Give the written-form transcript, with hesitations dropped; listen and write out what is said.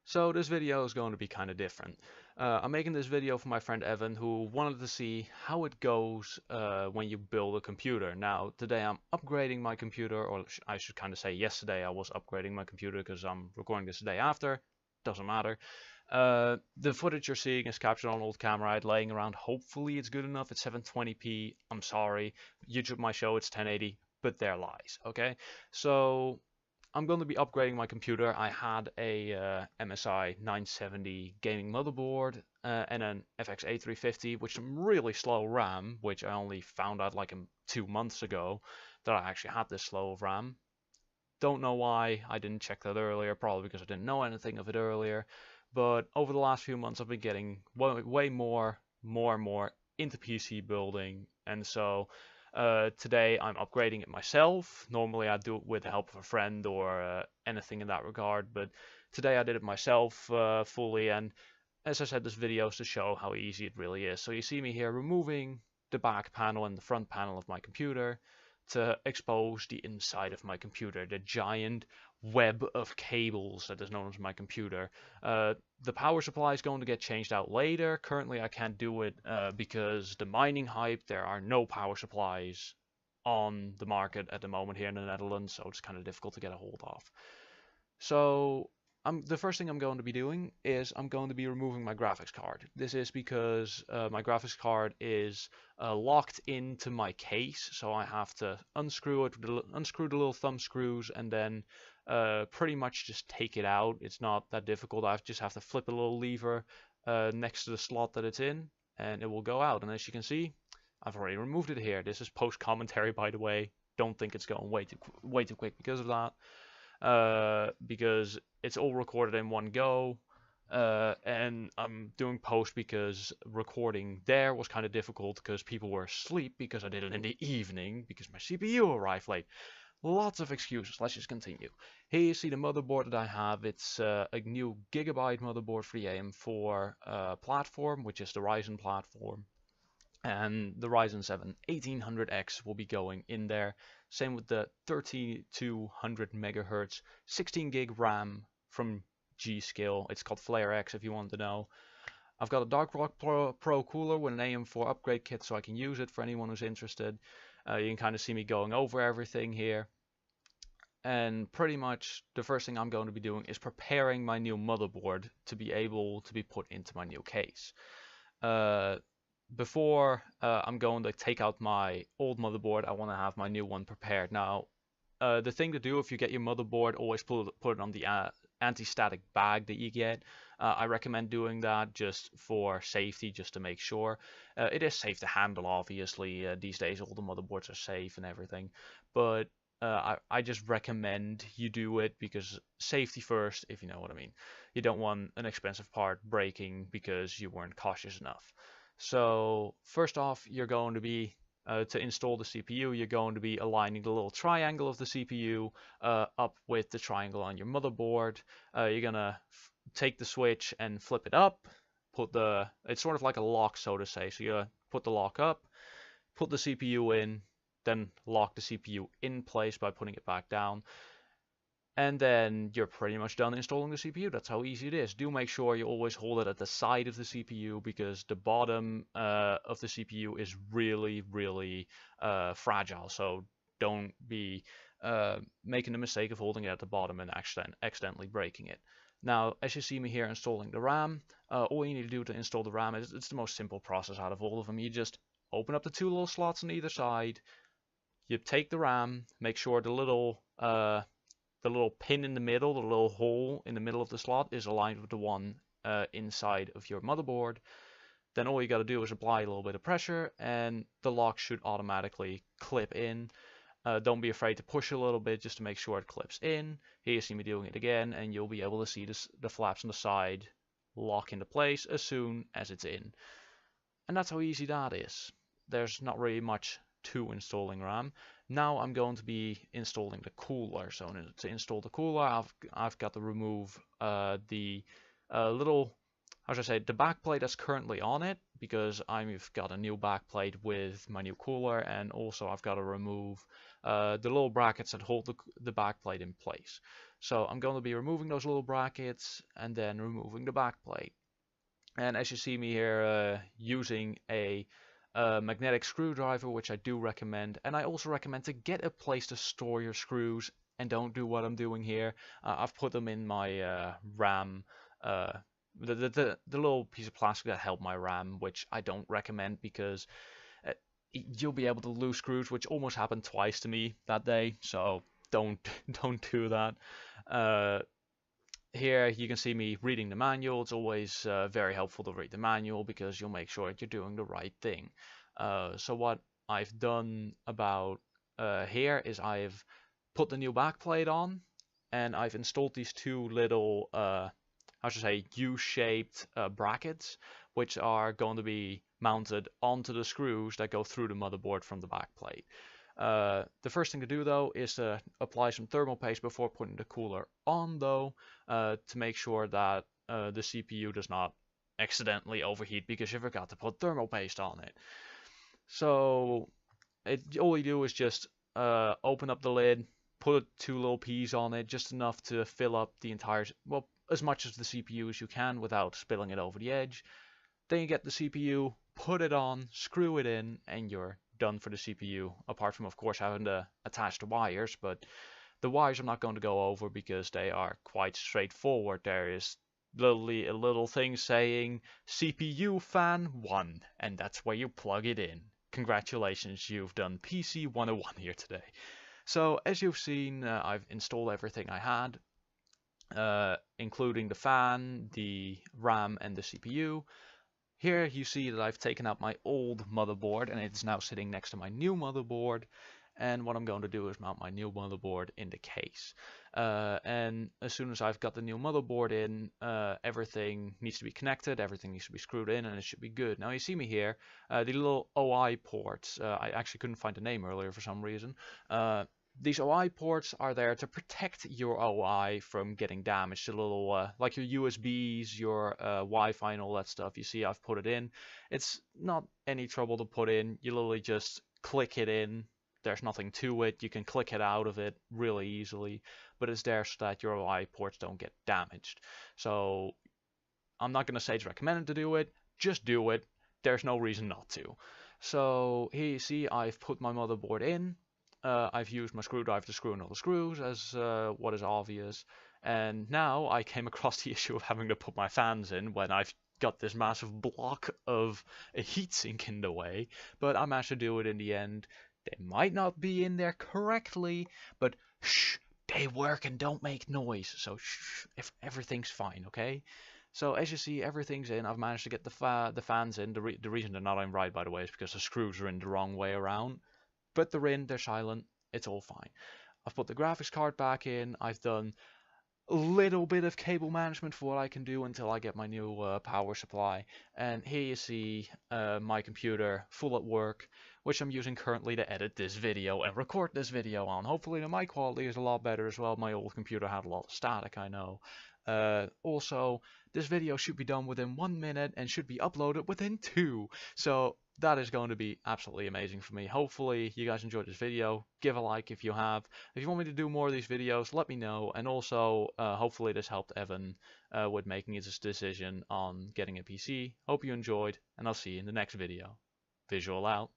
So this video is going to be kind of different. I'm making this video for my friend Evan, who wanted to see how it goes when you build a computer. Now today I'm upgrading my computer, or I should kind of say yesterday I was upgrading my computer because I'm recording this the day after. Doesn't matter. The footage you're seeing is captured on an old camera I had laying around. Hopefully it's good enough. It's 720p. I'm sorry. YouTube might show it's 1080, but there lies. Okay, so I'm going to be upgrading my computer. I had a MSI 970 gaming motherboard and an FX A350, which some really slow RAM, which I only found out like 2 months ago that I actually had this slow of RAM. Don't know why I didn't check that earlier, probably because I didn't know anything of it earlier. But over the last few months, I've been getting way more and more into PC building, and so today I'm upgrading it myself. Normally I do it with the help of a friend or anything in that regard, but today I did it myself fully, and as I said, this video is to show how easy it really is. So you see me here removing the back panel and the front panel of my computer to expose the inside of my computer, the giant web of cables that is known as my computer. The power supply is going to get changed out later. Currently I can't do it because the mining hype, there are no power supplies on the market at the moment here in the Netherlands, so it's kind of difficult to get a hold of. So the first thing I'm going to be doing is I'm going to be removing my graphics card. This is because my graphics card is locked into my case, so I have to unscrew it, unscrew the little thumb screws, and then pretty much just take it out. It's not that difficult. I just have to flip a little lever next to the slot that it's in, and it will go out. And as you can see, I've already removed it here. This is post commentary, by the way. Don't think it's going way too quick because of that. Because it's all recorded in one go, and I'm doing post because recording there was kind of difficult because people were asleep because I did it in the evening because my CPU arrived late. Lots of excuses. Let's just continue. Here you see the motherboard that I have. It's a new Gigabyte motherboard for the AM4 platform, which is the Ryzen platform. And the Ryzen 7 1800X will be going in there. Same with the 3200 MHz 16 gig RAM from Gskill. It's called Flare X if you want to know. I've got a Dark Rock Pro cooler with an AM4 upgrade kit, so I can use it for anyone who's interested. You can kind of see me going over everything here. And pretty much the first thing I'm going to be doing is preparing my new motherboard to be able to be put into my new case. Before I'm going to take out my old motherboard, I want to have my new one prepared. Now, the thing to do if you get your motherboard, always put it on the anti-static bag that you get. I recommend doing that just for safety, just to make sure. It is safe to handle, obviously. These days all the motherboards are safe and everything, but I just recommend you do it because safety first, if you know what I mean. You don't want an expensive part breaking because you weren't cautious enough. So first off, you're going to be, to install the CPU, you're going to be aligning the little triangle of the CPU up with the triangle on your motherboard. You're going to take the switch and flip it up. It's sort of like a lock, so to say. So you put the lock up, put the CPU in, then lock the CPU in place by putting it back down. And then you're pretty much done installing the CPU. That's how easy it is. Do make sure you always hold it at the side of the CPU because the bottom of the CPU is really fragile. So don't be making the mistake of holding it at the bottom and accidentally breaking it. Now, as you see me here installing the RAM, all you need to do to install the RAM is, it's the most simple process out of all of them. You just open up the two little slots on either side. You take the RAM, make sure the little pin in the middle, the little hole in the middle of the slot is aligned with the one inside of your motherboard. Then all you got to do is apply a little bit of pressure and the lock should automatically clip in. Don't be afraid to push a little bit just to make sure it clips in. Here you see me doing it again and you'll be able to see the flaps on the side lock into place as soon as it's in. And that's how easy that is. There's not really much to installing RAM. Now I'm going to be installing the cooler. So to install the cooler, I've got to remove the little, how should I say, the backplate that's currently on it, because I've got a new backplate with my new cooler, and also I've got to remove the little brackets that hold the backplate in place. So I'm going to be removing those little brackets and then removing the back plate. And as you see me here using a magnetic screwdriver, which I do recommend, and I also recommend to get a place to store your screws and don't do what I'm doing here. I've put them in my RAM, the little piece of plastic that held my RAM, which I don't recommend because you'll be able to lose screws, which almost happened twice to me that day. So don't do that. Here you can see me reading the manual. It's always very helpful to read the manual because you'll make sure that you're doing the right thing. So what I've done about here is I've put the new backplate on, and I've installed these two little, how should I say, U-shaped brackets, which are going to be mounted onto the screws that go through the motherboard from the backplate. The first thing to do though is to apply some thermal paste before putting the cooler on though, to make sure that the CPU does not accidentally overheat because you forgot to put thermal paste on it. So all you do is just open up the lid, put two little P's on it, just enough to fill up the entire, well, as much of the CPU as you can without spilling it over the edge. Then you get the CPU, put it on, screw it in, and you're done for the CPU, apart from of course having to attach the wires, but the wires I'm not going to go over because they are quite straightforward. There is literally a little thing saying CPU fan 1, and that's where you plug it in. Congratulations, you've done PC 101 here today. So as you've seen, I've installed everything I had, including the fan, the RAM, and the CPU. Here you see that I've taken out my old motherboard and it's now sitting next to my new motherboard, and what I'm going to do is mount my new motherboard in the case. And as soon as I've got the new motherboard in, everything needs to be connected, everything needs to be screwed in, and it should be good. Now you see me here, the little OI ports, I actually couldn't find the name earlier for some reason. These OI ports are there to protect your OI from getting damaged. A little, like your USBs, your Wi-Fi and all that stuff. You see I've put it in. It's not any trouble to put in. You literally just click it in. There's nothing to it. You can click it out of it really easily. But it's there so that your OI ports don't get damaged. So I'm not going to say it's recommended to do it. Just do it. There's no reason not to. So here you see I've put my motherboard in. I've used my screwdriver to screw in all the screws, as what is obvious, and now I came across the issue of having to put my fans in when I've got this massive block of a heatsink in the way, but I managed to do it in the end. They might not be in there correctly, but shh, they work and don't make noise, so shh, if everything's fine, okay? So as you see, everything's in. I've managed to get the fans in. The reason they're not in right, by the way, is because the screws are in the wrong way around. But they're in, they're silent, it's all fine. I've put the graphics card back in, I've done a little bit of cable management for what I can do until I get my new power supply. And here you see my computer full at work, which I'm using currently to edit this video and record this video on. Hopefully the mic quality is a lot better as well. My old computer had a lot of static, I know. Also, this video should be done within 1 minute and should be uploaded within 2. So that is going to be absolutely amazing for me. Hopefully you guys enjoyed this video. Give a like if you have. If you want me to do more of these videos, let me know. And also, hopefully this helped Evan with making his decision on getting a PC. Hope you enjoyed, and I'll see you in the next video. Visual out.